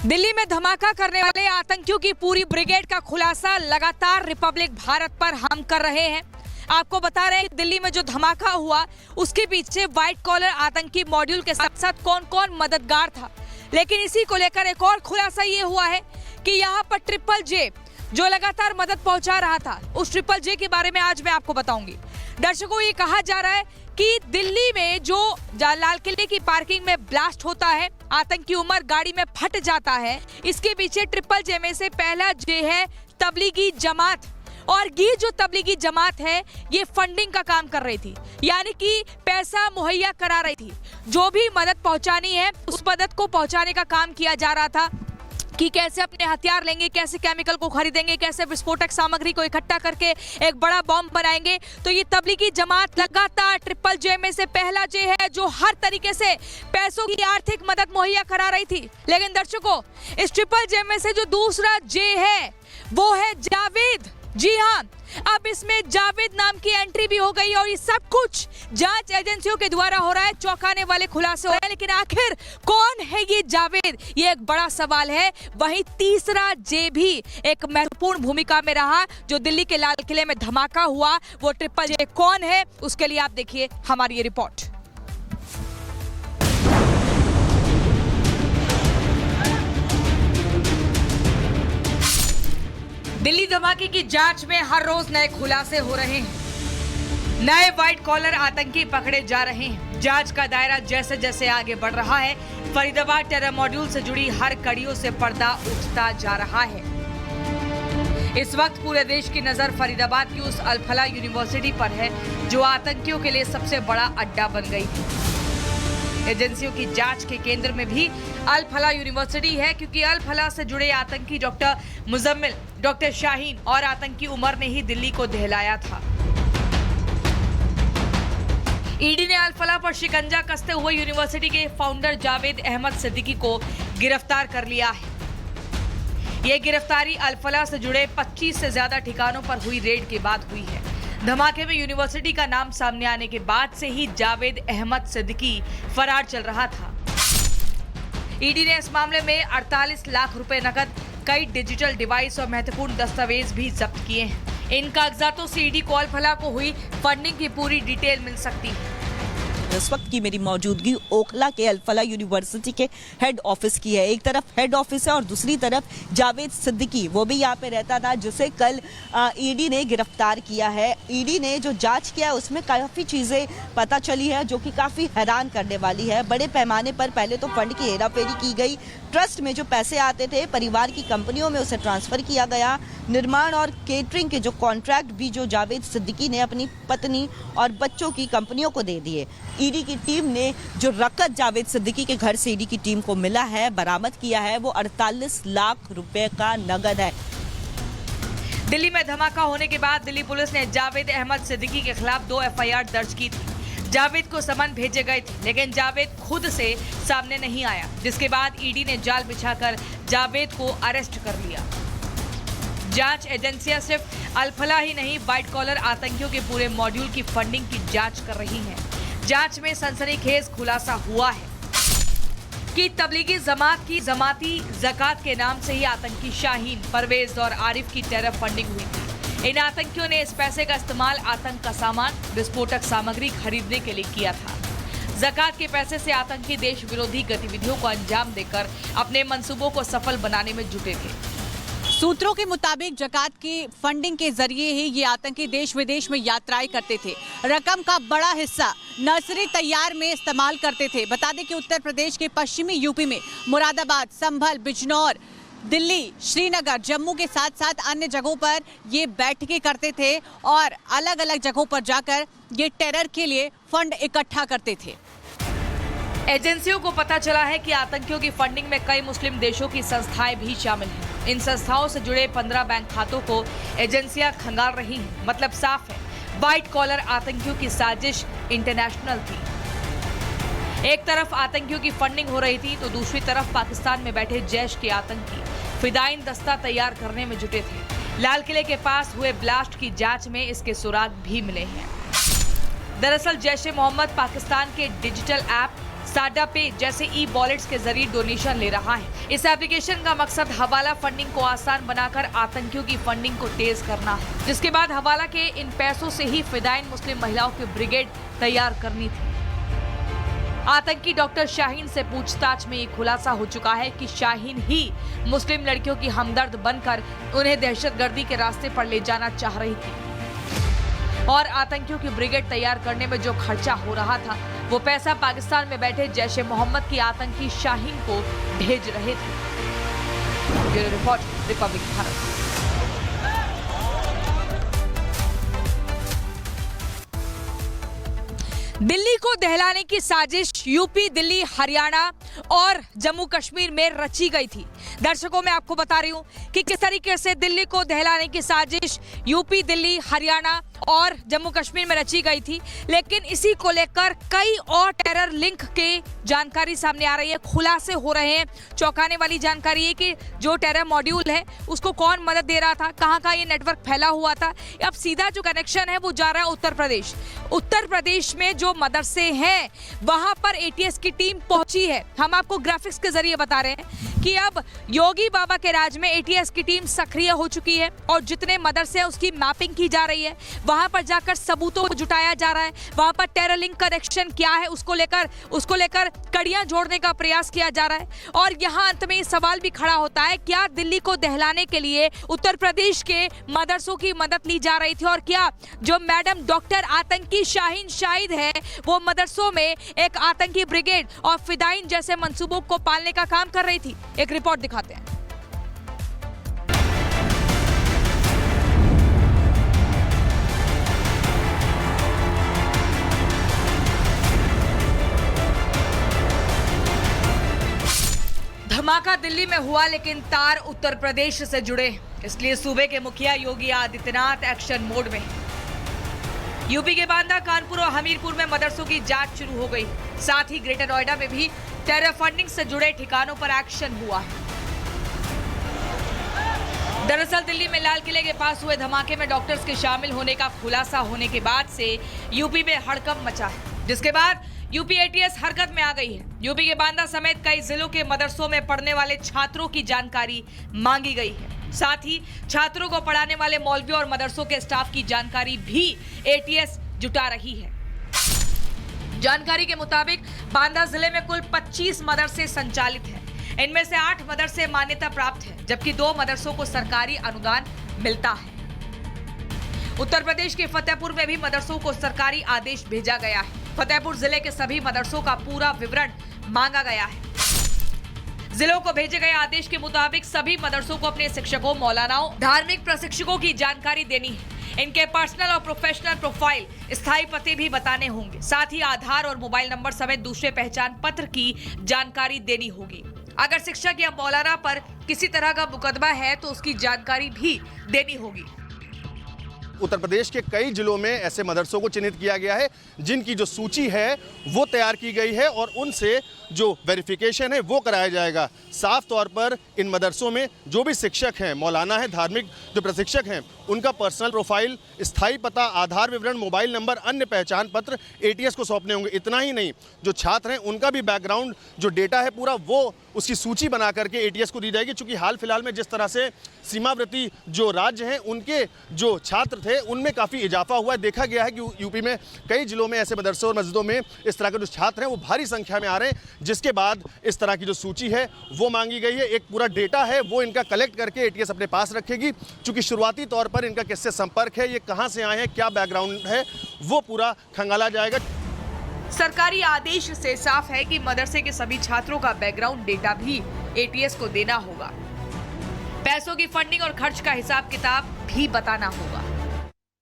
दिल्ली में धमाका करने वाले आतंकियों की पूरी ब्रिगेड का खुलासा लगातार रिपब्लिक भारत पर हम कर रहे हैं। आपको बता रहे हैं कि दिल्ली में जो धमाका हुआ उसके पीछे व्हाइट कॉलर आतंकी मॉड्यूल के साथ साथ कौन कौन मददगार था। लेकिन इसी को लेकर एक और खुलासा ये हुआ है कि यहाँ पर ट्रिपल जे जो लगातार मदद पहुंचा रहा था, उस ट्रिपल जे के बारे में आज मैं आपको बताऊंगी। दर्शकों, ये कहा जा रहा है कि दिल्ली में जो लाल किले की पार्किंग में ब्लास्ट होता है, आतंकी उमर गाड़ी में फट जाता है, इसके पीछे ट्रिपल जे में से पहला जे है तबलीगी जमात। और ये जो तबलीगी जमात है ये फंडिंग का काम कर रही थी, यानी कि पैसा मुहैया करा रही थी। जो भी मदद पहुंचानी है उस मदद को पहुंचाने का काम किया जा रहा था कि कैसे अपने हथियार लेंगे, कैसे केमिकल को खरीदेंगे, कैसे विस्फोटक सामग्री को इकट्ठा करके एक बड़ा बॉम्ब बनाएंगे। तो ये तबलीगी जमात लगातार ट्रिपल जे में से पहला जे है जो हर तरीके से पैसों की आर्थिक मदद मुहैया करा रही थी। लेकिन दर्शकों, इस ट्रिपल जे में से जो दूसरा जे है वो है जावेद। जी हाँ, अब इसमें जावेद नाम की एंट्री भी हो गई और ये सब कुछ जांच एजेंसियों के द्वारा हो रहा है। चौंकाने वाले खुलासे हो रहे हैं, लेकिन आखिर कौन है ये जावेद, ये एक बड़ा सवाल है। वहीं तीसरा जे भी एक महत्वपूर्ण भूमिका में रहा। जो दिल्ली के लाल किले में धमाका हुआ वो ट्रिपल जे कौन है, उसके लिए आप देखिए हमारी ये रिपोर्ट। दिल्ली धमाके की जांच में हर रोज नए खुलासे हो रहे हैं, नए व्हाइट कॉलर आतंकी पकड़े जा रहे हैं। जांच का दायरा जैसे जैसे आगे बढ़ रहा है, फरीदाबाद टेरर मॉड्यूल से जुड़ी हर कड़ियों से पर्दा उठता जा रहा है। इस वक्त पूरे देश की नजर फरीदाबाद की उस अल-फलाह यूनिवर्सिटी पर है जो आतंकियों के लिए सबसे बड़ा अड्डा बन गई है। एजेंसियों की जांच के केंद्र में भी अल-फलाह यूनिवर्सिटी है, क्योंकि अल-फलाह से जुड़े आतंकी डॉक्टर मुजम्मिल, डॉक्टर शाहीन और आतंकी उमर ने ही दिल्ली को दहलाया था। ईडी ने अल-फलाह पर शिकंजा कसते हुए यूनिवर्सिटी के फाउंडर जावेद अहमद सिद्दीकी को गिरफ्तार कर लिया है। यह गिरफ्तारी अल-फलाह से जुड़े 25 से ज्यादा ठिकानों पर हुई रेड के बाद हुई है। धमाके में यूनिवर्सिटी का नाम सामने आने के बाद से ही जावेद अहमद सिद्दीकी फरार चल रहा था। ईडी ने इस मामले में 48 लाख रुपए नकद, कई डिजिटल डिवाइस और महत्वपूर्ण दस्तावेज भी जब्त किए हैं। इन कागजातों से ईडी को अल-फलाह को हुई फंडिंग की पूरी डिटेल मिल सकती है। इस वक्त की मेरी मौजूदगी ओखला के अल-फलाह यूनिवर्सिटी के हेड ऑफिस की है। एक तरफ हेड ऑफिस है और दूसरी तरफ जावेद सिद्दीकी, वो भी यहाँ पे रहता था, जिसे कल ईडी ने गिरफ्तार किया है। ईडी ने जो जांच किया है उसमें काफ़ी चीज़ें पता चली है जो कि काफ़ी हैरान करने वाली है। बड़े पैमाने पर पहले तो फंड की हेराफेरी की गई, ट्रस्ट में जो पैसे आते थे परिवार की कंपनियों में उसे ट्रांसफ़र किया गया। निर्माण और केटरिंग के जो कॉन्ट्रैक्ट भी जो जावेद सिद्दीकी ने अपनी पत्नी और बच्चों की कंपनियों को दे दिए। ईडी की टीम ने जो रकम जावेद सिद्दीकी के घर से ईडी की टीम को मिला है, बरामद किया है, वो 48 लाख रुपए का नगद है। दिल्ली में धमाका होने के बाद दिल्ली पुलिस ने जावेद अहमद सिद्दीकी के खिलाफ 2 एफआईआर दर्ज की थी। जावेद को समन भेजे गए थे, लेकिन जावेद खुद से सामने नहीं आया, जिसके बाद ईडी ने जाल बिछाकर जावेद को अरेस्ट कर लिया। जांच एजेंसियां सिर्फ अल-फलाह ही नहीं, व्हाइट कॉलर आतंकियों के पूरे मॉड्यूल की फंडिंग की जांच कर रही हैं। जांच में सनसनीखेज खुलासा हुआ है कि तबलीगी जमात की जमाती ज़कात के नाम से ही आतंकी शाहीन, परवेज और आरिफ की टेरर फंडिंग हुई थी। इन आतंकियों ने इस पैसे का इस्तेमाल आतंक का सामान, विस्फोटक सामग्री खरीदने के लिए किया था। ज़कात के पैसे से आतंकी देश विरोधी गतिविधियों को अंजाम देकर अपने मंसूबों को सफल बनाने में जुटे थे। सूत्रों के मुताबिक ज़कात की फंडिंग के जरिए ही ये आतंकी देश विदेश में यात्राएं करते थे। रकम का बड़ा हिस्सा नर्सरी तैयार में इस्तेमाल करते थे। बता दें कि उत्तर प्रदेश के पश्चिमी यूपी में मुरादाबाद, संभल, बिजनौर, दिल्ली, श्रीनगर, जम्मू के साथ साथ अन्य जगहों पर ये बैठकें करते थे और अलग अलग जगहों पर जाकर ये टेरर के लिए फंड इकट्ठा करते थे। एजेंसियों को पता चला है कि आतंकियों की फंडिंग में कई मुस्लिम देशों की संस्थाएं भी शामिल हैं। इन संस्थाओं से जुड़े 15 बैंक खातों को एजेंसियां खंगाल रही हैं। मतलब साफ है, व्हाइट कॉलर आतंकियों की साजिश इंटरनेशनल थी। एक तरफ आतंकियों की फंडिंग हो रही थी तो दूसरी तरफ पाकिस्तान में बैठे जैश के आतंकी फिदाइन दस्ता तैयार करने में जुटे थे। लाल किले के पास हुए ब्लास्ट की जांच में इसके सुराग भी मिले हैं। दरअसल जैश ए मोहम्मद पाकिस्तान के डिजिटल ऐप साडा पे जैसे ई वॉलेट्स के जरिए डोनेशन ले रहा है। इस एप्लीकेशन का मकसद हवाला फंडिंग को आसान बनाकर आतंकियों की फंडिंग को तेज करना है, जिसके बाद हवाला के इन पैसों से ही फिदायीन मुस्लिम महिलाओं की ब्रिगेड तैयार करनी थी। आतंकी डॉक्टर शाहीन से पूछताछ में ये खुलासा हो चुका है कि शाहीन ही मुस्लिम लड़कियों की हमदर्द बनकर उन्हें दहशतगर्दी के रास्ते पर ले जाना चाह रही थी और आतंकियों की ब्रिगेड तैयार करने में जो खर्चा हो रहा था वो पैसा पाकिस्तान में बैठे जैश ए मोहम्मद की आतंकी शाहीन को भेज रहे थे। Bureau report, Republic Bharat. Delhi को दहलाने की साजिश यूपी, दिल्ली, हरियाणा और जम्मू कश्मीर में रची गई थी। दर्शकों, मैं आपको बता रही हूं कि किस तरीके से दिल्ली को दहलाने की साजिश यूपी, दिल्ली, हरियाणा और जम्मू कश्मीर में रची गई थी, लेकिन इसी को लेकर कई और टेरर लिंक की जानकारी सामने आ रही है, खुलासे हो रहे हैं। चौंकाने वाली जानकारी है कि जो टेरर मॉड्यूल है उसको कौन मदद दे रहा था, कहां ये नेटवर्क फैला हुआ था। अब सीधा जो कनेक्शन है वो जा रहा है उत्तर प्रदेश। उत्तर प्रदेश में जो मदरसे हैं वहां पर एटीएस की टीम पहुंची है। हम आपको ग्राफिक्स के जरिए बता रहे हैं कि अब योगी बाबा के राज में एटीएस की टीम सक्रिय हो चुकी है और जितने मदरसे हैं उसकी मैपिंग की जा रही है। वहां पर जाकर सबूतों को जुटाया जा रहा है। वहां पर टेरर लिंक कनेक्शन क्या है उसको लेकर कड़ियां जोड़ने का प्रयास किया जा रहा है। और यहां अंत में ये सवाल भी खड़ा होता है, क्या दिल्ली को दहलाने के लिए उत्तर प्रदेश के मदरसों की मदद ली जा रही थी और क्या जो मैडम डॉक्टर आतंकी शाहीन शाहिद है वो मदरसों में एक आतंकी ब्रिगेड और फिदायीन जैसे मंसूबों को पालने का काम कर रही थी। एक रिपोर्ट दिखाते हैं। धमाका दिल्ली में हुआ लेकिन तार उत्तर प्रदेश से जुड़े, इसलिए सूबे के मुखिया योगी आदित्यनाथ एक्शन मोड में। यूपी के बांदा, कानपुर और हमीरपुर में मदरसों की जांच शुरू हो गई। साथ ही ग्रेटर नोएडा में भी टेरर फंडिंग से जुड़े ठिकानों पर एक्शन हुआ है। दरअसल दिल्ली में लाल किले के पास हुए धमाके में डॉक्टर्स के शामिल होने का खुलासा होने के बाद से यूपी में हड़कंप मचा है, जिसके बाद यूपी एटीएस हरकत में आ गई है। यूपी के बांदा समेत कई जिलों के मदरसों में पढ़ने वाले छात्रों की जानकारी मांगी गई है। साथ ही छात्रों को पढ़ाने वाले मौलवी और मदरसों के स्टाफ की जानकारी भी एटीएस जुटा रही है। जानकारी के मुताबिक बांदा जिले में कुल 25 मदरसे संचालित हैं। इनमें से 8 मदरसे मान्यता प्राप्त हैं, जबकि 2 मदरसों को सरकारी अनुदान मिलता है। उत्तर प्रदेश के फतेहपुर में भी मदरसों को सरकारी आदेश भेजा गया है। फतेहपुर जिले के सभी मदरसों का पूरा विवरण मांगा गया है। जिलों को भेजे गए आदेश के मुताबिक सभी मदरसों को अपने शिक्षकों, मौलानाओं, धार्मिक प्रशिक्षकों की जानकारी देनी है। इनके पर्सनल और प्रोफेशनल प्रोफाइल, स्थायी पते भी बताने होंगे। साथ ही आधार और मोबाइल नंबर समेत दूसरे पहचान पत्र की जानकारी देनी होगी। अगर शिक्षक या मौलाना पर किसी तरह का मुकदमा है तो उसकी जानकारी भी देनी होगी। उत्तर प्रदेश के कई जिलों में ऐसे मदरसों को चिन्हित किया गया है जिनकी जो सूची है वो तैयार की गई है और उनसे जो वेरिफिकेशन है वो कराया जाएगा। साफ तौर पर इन मदरसों में जो भी शिक्षक हैं, मौलाना हैं, धार्मिक जो प्रशिक्षक हैं, उनका पर्सनल प्रोफाइल, स्थायी पता, आधार विवरण, मोबाइल नंबर, अन्य पहचान पत्र एटीएस को सौंपने होंगे। इतना ही नहीं, जो छात्र हैं उनका भी बैकग्राउंड जो डेटा है पूरा वो उसकी सूची बना करके एटीएस को दी जाएगी। चूँकि हाल फिलहाल में जिस तरह से सीमावर्ती जो राज्य हैं उनके जो छात्र थे उनमें काफ़ी इजाफा हुआ है। देखा गया है कि यूपी में कई जिलों में ऐसे मदरसों और मस्जिदों में इस तरह के जो छात्र हैं वो भारी संख्या में आ रहे हैं, जिसके बाद इस तरह की जो सूची है वो मांगी गई है। एक पूरा डेटा है वो इनका कलेक्ट करके एटीएस अपने पास रखेगी। चूँकि शुरुआती तौर पर इनका किससे संपर्क है, ये कहाँ से आए हैं, क्या बैकग्राउंड है, वो पूरा खंगाला जाएगा। सरकारी आदेश से साफ है कि मदरसे के सभी छात्रों का बैकग्राउंड डेटा भी एटीएस को देना होगा। पैसों की फंडिंग और खर्च का हिसाब किताब भी बताना होगा।